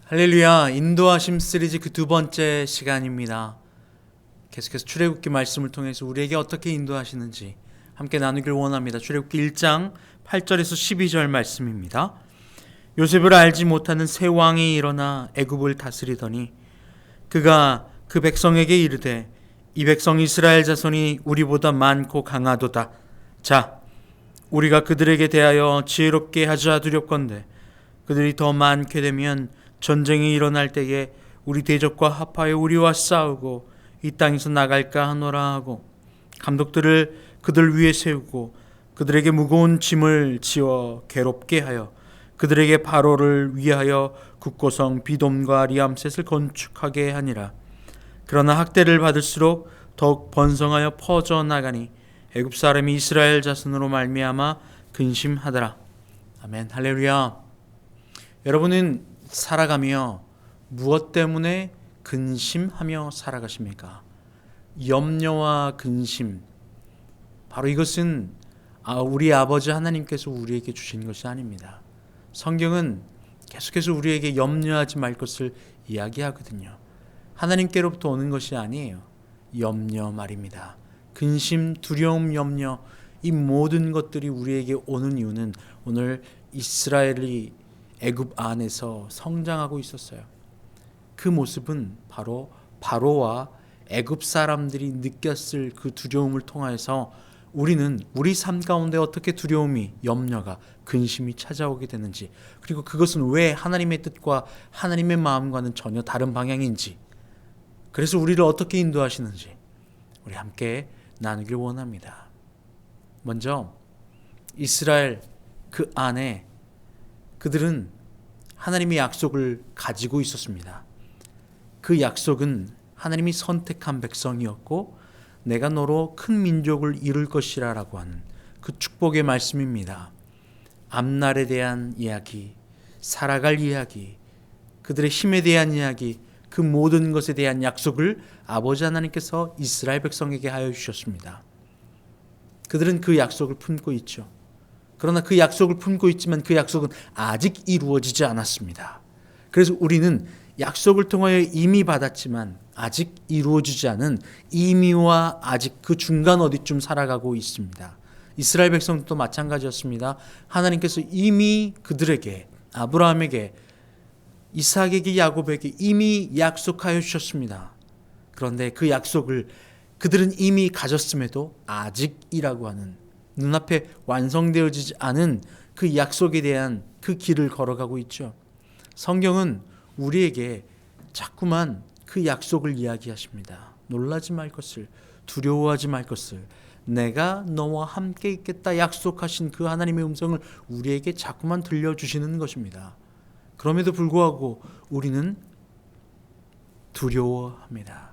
할렐루야, 인도하심 시리즈 그 두 번째 시간입니다. 계속해서 출애굽기 말씀을 통해서 우리에게 어떻게 인도하시는지 함께 나누길 원합니다. 출애굽기 1장 8절에서 12절 말씀입니다. 요셉을 알지 못하는 새 왕이 일어나 애굽을 다스리더니 그가 그 백성에게 이르되 이 백성 이스라엘 자손이 우리보다 많고 강하도다. 자, 우리가 그들에게 대하여 지혜롭게 하자 두렵건대 그들이 더 많게 되면 전쟁이 일어날 때에 우리 대적과 합하여 우리와 싸우고 이 땅에서 나갈까 하노라 하고 감독들을 그들 위에 세우고 그들에게 무거운 짐을 지어 괴롭게 하여 그들에게 바로를 위하여 국고성 비돔과 리암셋을 건축하게 하니라. 그러나 학대를 받을수록 더욱 번성하여 퍼져 나가니 애굽 사람이 이스라엘 자손으로 말미암아 근심하더라. 아멘. 할렐루야. 여러분은 살아가며 무엇 때문에 근심하며 살아가십니까? 염려와 근심, 바로 이것은 우리 아버지 하나님께서 우리에게 주신 것이 아닙니다. 성경은 계속해서 우리에게 염려하지 말 것을 이야기하거든요. 하나님께로부터 오는 것이 아니에요. 염려 말입니다. 근심, 두려움, 염려, 이 모든 것들이 우리에게 오는 이유는 오늘 이스라엘이 애굽 안에서 성장하고 있었어요. 그 모습은 바로 바로와 애굽 사람들이 느꼈을 그 두려움을 통해서 우리는 우리 삶 가운데 어떻게 두려움이, 염려가, 근심이 찾아오게 되는지, 그리고 그것은 왜 하나님의 뜻과 하나님의 마음과는 전혀 다른 방향인지, 그래서 우리를 어떻게 인도하시는지 우리 함께 나누길 원합니다. 먼저 이스라엘 그 안에 그들은 하나님의 약속을 가지고 있었습니다. 그 약속은 하나님이 선택한 백성이었고 내가 너로 큰 민족을 이룰 것이라 라고 하는 그 축복의 말씀입니다. 앞날에 대한 이야기, 살아갈 이야기, 그들의 힘에 대한 이야기, 그 모든 것에 대한 약속을 아버지 하나님께서 이스라엘 백성에게 하여 주셨습니다. 그들은 그 약속을 품고 있죠. 그러나 그 약속을 품고 있지만 그 약속은 아직 이루어지지 않았습니다. 그래서 우리는 약속을 통하여 이미 받았지만 아직 이루어지지 않은 이미와 아직 그 중간 어디쯤 살아가고 있습니다. 이스라엘 백성도 마찬가지였습니다. 하나님께서 이미 그들에게, 아브라함에게, 이삭에게, 야곱에게 이미 약속하여 주셨습니다. 그런데 그 약속을 그들은 이미 가졌음에도 아직이라고 하는, 눈앞에 완성되어지지 않은 그 약속에 대한 그 길을 걸어가고 있죠. 성경은 우리에게 자꾸만 그 약속을 이야기하십니다. 놀라지 말 것을, 두려워하지 말 것을, 내가 너와 함께 있겠다 약속하신 그 하나님의 음성을 우리에게 자꾸만 들려주시는 것입니다. 그럼에도 불구하고 우리는 두려워합니다.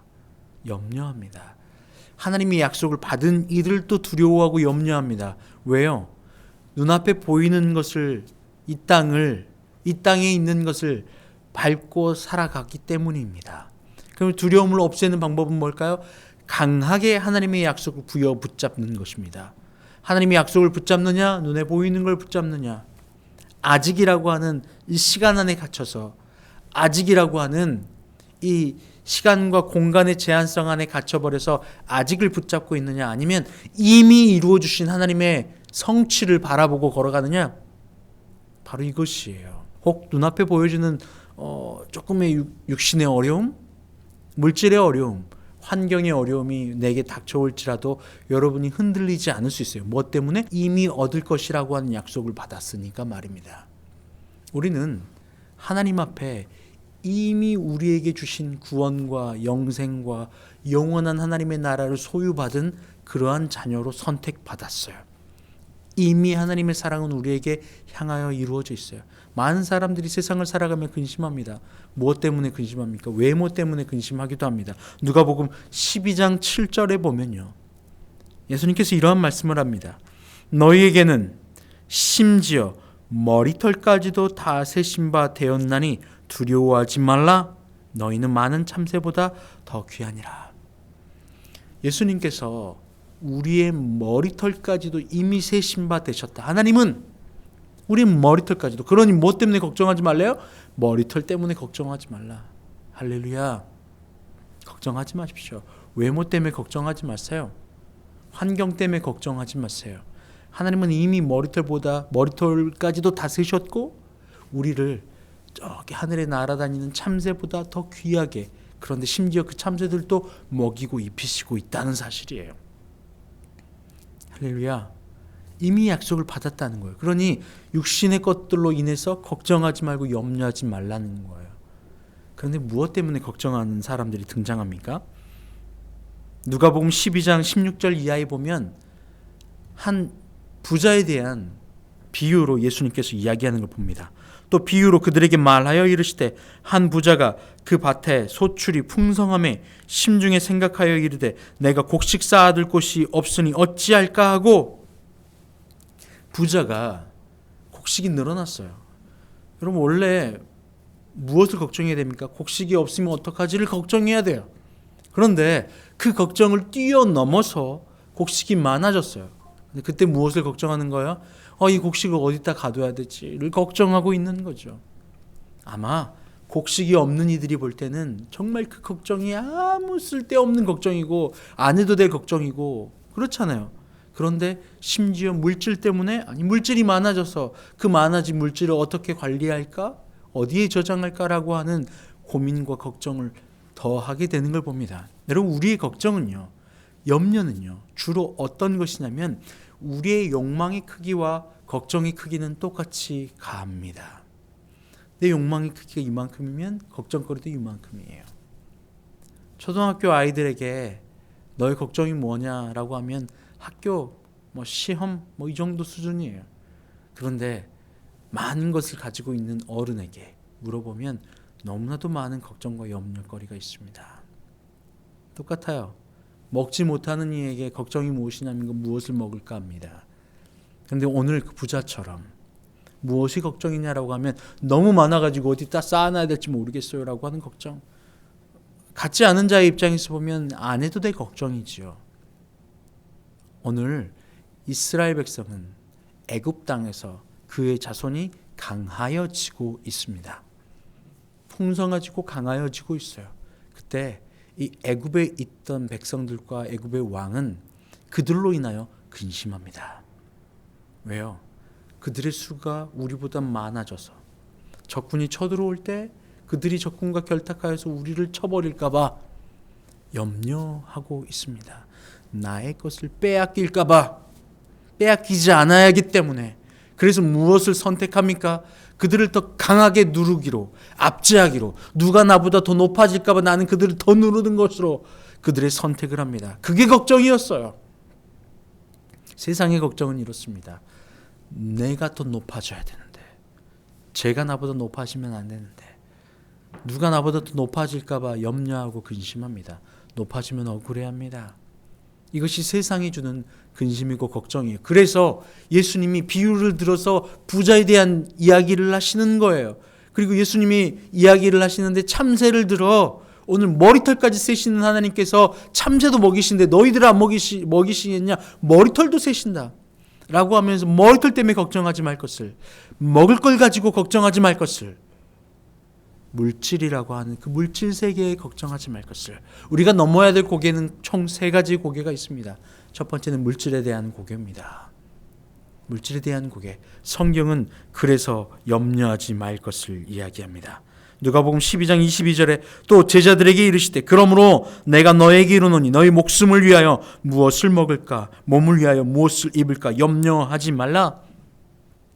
염려합니다. 하나님의 약속을 받은 이들도 두려워하고 염려합니다. 왜요? 눈앞에 보이는 것을, 이 땅에 있는 것을 밟고 살아가기 때문입니다. 그럼 두려움을 없애는 방법은 뭘까요? 강하게 하나님의 약속을 부여 붙잡는 것입니다. 하나님의 약속을 붙잡느냐, 눈에 보이는 걸 붙잡느냐, 아직이라고 하는 이 시간 안에 갇혀서, 아직이라고 하는 이 시간과 공간의 제한성 안에 갇혀버려서 아직을 붙잡고 있느냐, 아니면 이미 이루어주신 하나님의 성취를 바라보고 걸어가느냐, 바로 이것이에요. 혹 눈앞에 보여지는 조금의 육신의 어려움, 물질의 어려움, 환경의 어려움이 내게 닥쳐올지라도 여러분이 흔들리지 않을 수 있어요. 무엇 때문에? 이미 얻을 것이라고 하는 약속을 받았으니까 말입니다. 우리는 하나님 앞에 이미 우리에게 주신 구원과 영생과 영원한 하나님의 나라를 소유받은 그러한 자녀로 선택받았어요. 이미 하나님의 사랑은 우리에게 향하여 이루어져 있어요. 많은 사람들이 세상을 살아가며 근심합니다. 무엇 때문에 근심합니까? 외모 때문에 근심하기도 합니다. 누가복음 12장 7절에 보면요, 예수님께서 이러한 말씀을 합니다. 너희에게는 심지어 머리털까지도 다 세신 바 되었나니 두려워하지 말라. 너희는 많은 참새보다 더 귀하니라. 예수님께서 우리의 머리털까지도 이미 세신 바 되셨다. 하나님은 우린 머리털까지도. 그러니 뭐 때문에 걱정하지 말래요? 머리털 때문에 걱정하지 말라. 할렐루야. 걱정하지 마십시오. 외모 때문에 걱정하지 마세요. 환경 때문에 걱정하지 마세요. 하나님은 이미 머리털까지도 다 세셨고 우리를 저기 하늘에 날아다니는 참새보다 더 귀하게, 그런데 심지어 그 참새들도 먹이고 입히시고 있다는 사실이에요. 할렐루야. 이미 약속을 받았다는 거예요. 그러니 육신의 것들로 인해서 걱정하지 말고 염려하지 말라는 거예요. 그런데 무엇 때문에 걱정하는 사람들이 등장합니까? 누가복음 12장 16절 이하에 보면 한 부자에 대한 비유로 예수님께서 이야기하는 걸 봅니다. 또 비유로 그들에게 말하여 이르시되 한 부자가 그 밭에 소출이 풍성함에 심중에 생각하여 이르되 내가 곡식 쌓아둘 곳이 없으니 어찌할까 하고. 부자가 곡식이 늘어났어요. 여러분 원래 무엇을 걱정해야 됩니까? 곡식이 없으면 어떡하지를 걱정해야 돼요. 그런데 그 걱정을 뛰어넘어서 곡식이 많아졌어요. 근데 그때 무엇을 걱정하는 거예요? 이 곡식을 어디다 가둬야 될지를 걱정하고 있는 거죠. 아마 곡식이 없는 이들이 볼 때는 정말 그 걱정이 아무 쓸데없는 걱정이고 안 해도 될 걱정이고 그렇잖아요. 그런데 심지어 물질 때문에 물질이 많아져서 그 많아진 물질을 어떻게 관리할까? 어디에 저장할까라고 하는 고민과 걱정을 더 하게 되는 걸 봅니다. 여러분 우리의 걱정은요, 염려는요 주로 어떤 것이냐면 우리의 욕망의 크기와 걱정의 크기는 똑같이 갑니다. 내 욕망의 크기가 이만큼이면 걱정거리도 이만큼이에요. 초등학교 아이들에게 너의 걱정이 뭐냐라고 하면 학교, 시험 이 정도 수준이에요. 그런데 많은 것을 가지고 있는 어른에게 물어보면 너무나도 많은 걱정과 염려거리가 있습니다. 똑같아요. 먹지 못하는 이에게 걱정이 무엇이냐면 무엇을 먹을까 합니다. 그런데 오늘 그 부자처럼 무엇이 걱정이냐라고 하면 너무 많아가지고 어디다 쌓아놔야 될지 모르겠어요 라고 하는 걱정. 갖지 않은 자의 입장에서 보면 안 해도 될 걱정이지요. 오늘 이스라엘 백성은 애굽 땅에서 그의 자손이 강하여지고 있습니다. 풍성해지고 강하여지고 있어요. 그때 이 애굽에 있던 백성들과 애굽의 왕은 그들로 인하여 근심합니다. 왜요? 그들의 수가 우리보다 많아져서 적군이 쳐들어올 때 그들이 적군과 결탁하여서 우리를 쳐버릴까 봐 염려하고 있습니다. 나의 것을 빼앗길까 봐 빼앗기지 않아야 하기 때문에. 그래서 무엇을 선택합니까? 그들을 더 강하게 누르기로, 압제하기로, 누가 나보다 더 높아질까 봐 나는 그들을 더 누르는 것으로 그들의 선택을 합니다. 그게 걱정이었어요. 세상의 걱정은 이렇습니다. 내가 더 높아져야 되는데, 제가 나보다 높아지면 안 되는데, 누가 나보다 더 높아질까 봐 염려하고 근심합니다. 높아지면 억울해합니다. 이것이 세상이 주는 근심이고 걱정이에요. 그래서 예수님이 비유를 들어서 부자에 대한 이야기를 하시는 거예요. 그리고 예수님이 이야기를 하시는데 참새를 들어 오늘 머리털까지 세시는 하나님께서 참새도 먹이신데 너희들 안 먹이시겠냐? 머리털도 세신다 라고 하면서 머리털 때문에 걱정하지 말 것을, 먹을 걸 가지고 걱정하지 말 것을, 물질이라고 하는 그 물질 세계에 걱정하지 말 것을. 우리가 넘어야 될 고개는 총 3가지 고개가 있습니다. 첫 번째는 물질에 대한 고개입니다. 물질에 대한 고개. 성경은 그래서 염려하지 말 것을 이야기합니다. 누가복음 12장 22절에 또 제자들에게 이르시되 그러므로 내가 너에게 이르노니 너희 목숨을 위하여 무엇을 먹을까, 몸을 위하여 무엇을 입을까 염려하지 말라.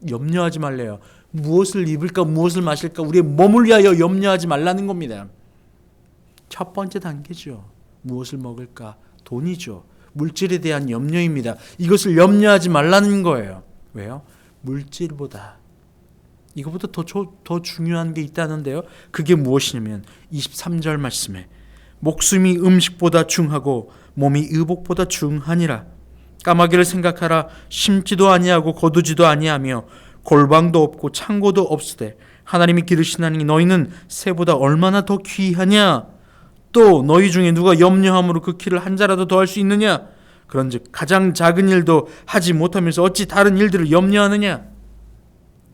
염려하지 말래요. 무엇을 입을까, 무엇을 마실까, 우리의 몸을 위하여 염려하지 말라는 겁니다. 첫 번째 단계죠. 무엇을 먹을까, 돈이죠. 물질에 대한 염려입니다. 이것을 염려하지 말라는 거예요. 왜요? 물질보다, 이거보다 더 중요한 게 있다는데요. 그게 무엇이냐면 23절 말씀에 목숨이 음식보다 중하고 몸이 의복보다 중하니라. 까마귀를 생각하라. 심지도 아니하고 거두지도 아니하며 골방도 없고 창고도 없으되 하나님이 기르시나니 너희는 새보다 얼마나 더 귀하냐? 또 너희 중에 누가 염려함으로 그 키를 한 자라도 더할 수 있느냐? 그런즉 가장 작은 일도 하지 못하면서 어찌 다른 일들을 염려하느냐?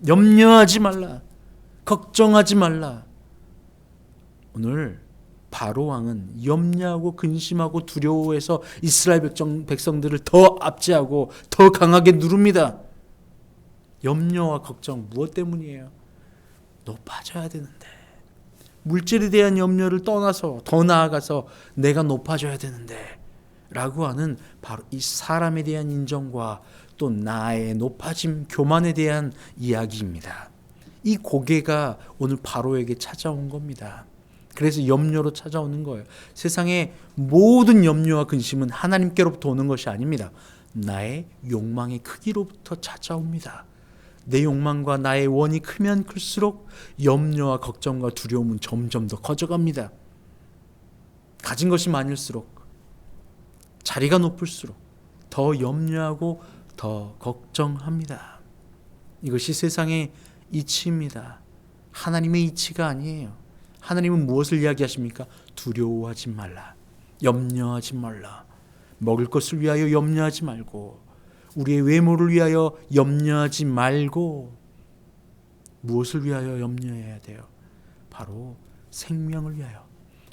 염려하지 말라. 걱정하지 말라. 오늘 바로 왕은 염려하고 근심하고 두려워해서 이스라엘 백성들을 더 압제하고 더 강하게 누릅니다. 염려와 걱정 무엇 때문이에요? 높아져야 되는데, 물질에 대한 염려를 떠나서 더 나아가서 내가 높아져야 되는데 라고 하는 바로 이 사람에 대한 인정과 또 나의 높아짐, 교만에 대한 이야기입니다. 이 고개가 오늘 바로에게 찾아온 겁니다. 그래서 염려로 찾아오는 거예요. 세상의 모든 염려와 근심은 하나님께로부터 오는 것이 아닙니다. 나의 욕망의 크기로부터 찾아옵니다. 내 욕망과 나의 원이 크면 클수록 염려와 걱정과 두려움은 점점 더 커져갑니다. 가진 것이 많을수록, 자리가 높을수록 더 염려하고 더 걱정합니다. 이것이 세상의 이치입니다. 하나님의 이치가 아니에요. 하나님은 무엇을 이야기하십니까? 두려워하지 말라. 염려하지 말라. 먹을 것을 위하여 염려하지 말고, 우리의 외모를 위하여 염려하지 말고, 무엇을 위하여 염려해야 돼요? 바로 생명을 위하여.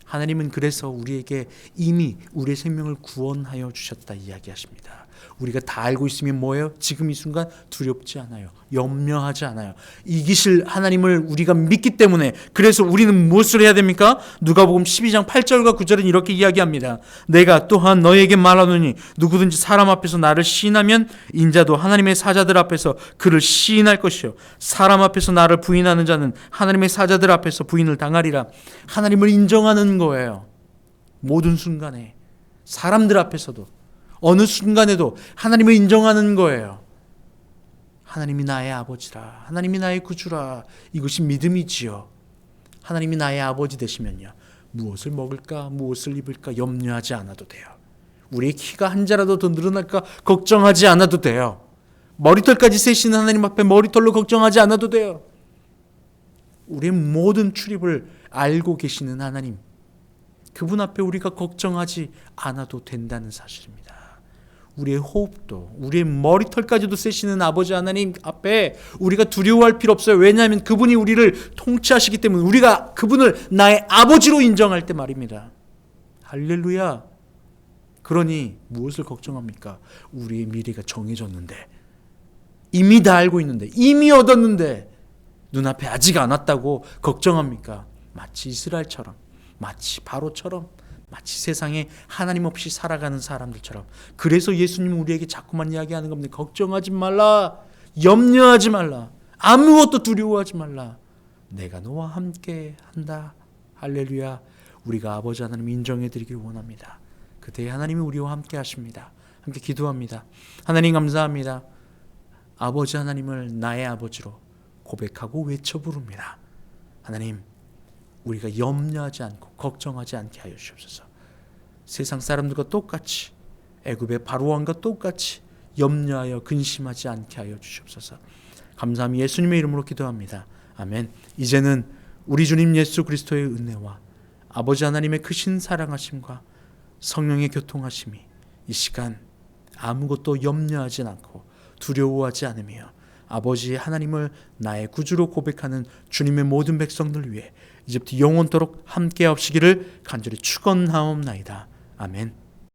하나님은 그래서 우리에게 이미 우리의 생명을 구원하여 주셨다 이야기하십니다. 우리가 다 알고 있으면 뭐예요? 지금 이 순간 두렵지 않아요. 염려하지 않아요. 이기실 하나님을 우리가 믿기 때문에, 그래서 우리는 무엇을 해야 됩니까? 누가복음 12장 8절과 9절은 이렇게 이야기합니다. 내가 또한 너에게 말하노니 누구든지 사람 앞에서 나를 시인하면 인자도 하나님의 사자들 앞에서 그를 시인할 것이요 사람 앞에서 나를 부인하는 자는 하나님의 사자들 앞에서 부인을 당하리라. 하나님을 인정하는 거예요. 모든 순간에, 사람들 앞에서도, 어느 순간에도 하나님을 인정하는 거예요. 하나님이 나의 아버지라, 하나님이 나의 구주라. 이것이 믿음이지요. 하나님이 나의 아버지 되시면요, 무엇을 먹을까, 무엇을 입을까 염려하지 않아도 돼요. 우리의 키가 한 자라도 더 늘어날까 걱정하지 않아도 돼요. 머리털까지 세시는 하나님 앞에 머리털로 걱정하지 않아도 돼요. 우리의 모든 출입을 알고 계시는 하나님, 그분 앞에 우리가 걱정하지 않아도 된다는 사실입니다. 우리의 호흡도, 우리의 머리털까지도 세시는 아버지 하나님 앞에 우리가 두려워할 필요 없어요. 왜냐하면 그분이 우리를 통치하시기 때문에, 우리가 그분을 나의 아버지로 인정할 때 말입니다. 할렐루야. 그러니 무엇을 걱정합니까? 우리의 미래가 정해졌는데, 이미 다 알고 있는데, 이미 얻었는데 눈앞에 아직 안 왔다고 걱정합니까? 마치 이스라엘처럼, 마치 바로처럼, 마치 세상에 하나님 없이 살아가는 사람들처럼. 그래서 예수님은 우리에게 자꾸만 이야기하는 겁니다. 걱정하지 말라. 염려하지 말라. 아무것도 두려워하지 말라. 내가 너와 함께 한다. 할렐루야. 우리가 아버지 하나님 인정해 드리길 원합니다. 그때 하나님이 우리와 함께 하십니다. 함께 기도합니다. 하나님 감사합니다. 아버지 하나님을 나의 아버지로 고백하고 외쳐 부릅니다. 하나님, 우리가 염려하지 않고 걱정하지 않게 하여 주옵소서. 세상 사람들과 똑같이, 애굽의 바로왕과 똑같이 염려하여 근심하지 않게 하여 주옵소서. 감사함이 예수님의 이름으로 기도합니다. 아멘. 이제는 우리 주님 예수 그리스도의 은혜와 아버지 하나님의 크신 사랑하심과 성령의 교통하심이 이 시간 아무것도 염려하지 않고 두려워하지 않으며 아버지 하나님을 나의 구주로 고백하는 주님의 모든 백성들 위해 이제부터 영원토록 함께 하시기를 간절히 축원하옵나이다. 아멘.